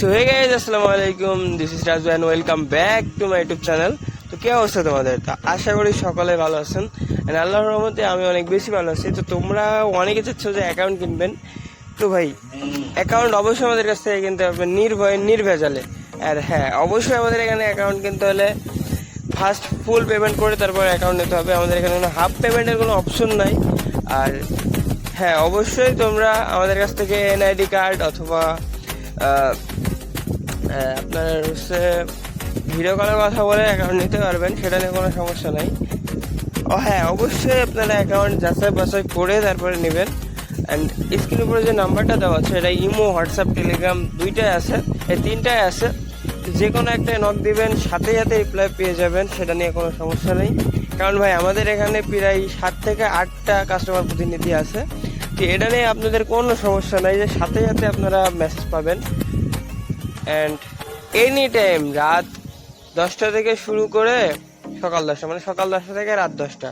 So hey guys, আসসালামু আলাইকুম। This is Raju and welcome back to my YouTube channel. তো কি অবস্থা তোমাদের? তো আশা করি সকলে ভালো আছেন এন্ড আল্লাহর রহমতে আমি অনেক বেশি ভালো আছি। তো তোমরা অনেকে চাচ্ছ যে অ্যাকাউন্ট কিনবেন, তো ভাই অ্যাকাউন্ট অবশ্যই আমাদের কাছ থেকে কিনতে হবে নির্ভয়ে নির্ভেজালে। আর হ্যাঁ, অবশ্যই আমাদের এখানে অ্যাকাউন্ট কিনতে হলে ফার্স্ট ফুল পেমেন্ট করে তারপর অ্যাকাউন্ট নিতে হবে। আমাদের এখানে কোনো হাফ পেমেন্টের কোনো অপশন নাই। আর হ্যাঁ, অবশ্যই তোমরা আমাদের কাছ থেকে এনআইডি কার্ড অথবা আপনার হচ্ছে ভিডিও কলের কথা বলে অ্যাকাউন্ট নিতে পারবেন, সেটা নিয়ে কোনো সমস্যা নাই। ও হ্যাঁ, অবশ্যই আপনারা অ্যাকাউন্ট যাচাই বাছাই করে তারপরে নেবেন। অ্যান্ড স্ক্রিনের উপরে যে নাম্বারটা দেওয়া আছে এটা ইমো, হোয়াটসঅ্যাপ, টেলিগ্রাম দুইটাই আছে, এই তিনটাই আছে। যে কোনো একটাই নক দিবেন, সাথে সাথে রিপ্লাই পেয়ে যাবেন, সেটা নিয়ে কোনো সমস্যা নেই। কারণ ভাই আমাদের এখানে প্রায় 7 থেকে 8টা কাস্টমার প্রতিনিধি আছে, তো এটা নিয়ে আপনাদের কোনো সমস্যা নাই যে সাথে সাথে আপনারা মেসেজ পাবেন। অ্যান্ড এনি টাইম রাত 10টা থেকে শুরু করে সকাল 10টা, মানে সকাল 10টা থেকে রাত 10টা।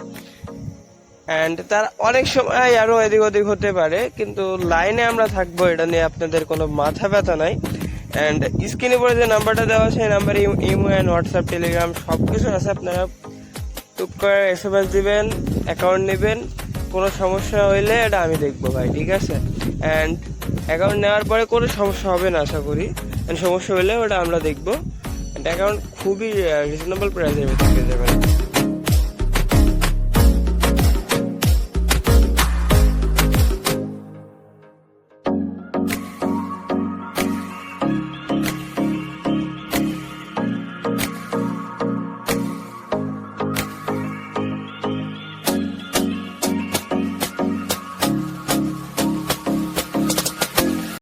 অ্যান্ড তার অনেক সময় আরও এদিক ওদিক হতে পারে, কিন্তু লাইনে আমরা থাকবো, এটা নিয়ে আপনাদের কোনো মাথা ব্যথা নাই। অ্যান্ড স্ক্রিনের উপরে যে নাম্বারটা দেওয়া আছে সেই নাম্বারে ইমো অ্যান্ড হোয়াটসঅ্যাপ, টেলিগ্রাম সব কিছু আছে। আপনারা টুক করে SMS দিবেন, অ্যাকাউন্ট নেবেন। কোনো সমস্যা হইলে এটা আমি দেখবো ভাই, ঠিক আছে? অ্যান্ড অ্যাকাউন্ট নেওয়ার পরে কোনো সমস্যা হবে না আশা করি। অ্যান্ড সমস্যা হলে ওটা আমরা দেখবো। অ্যান্ড অ্যাকাউন্ট খুবই রিজনেবল প্রাইসের ভিতরে পেয়ে যাবেন।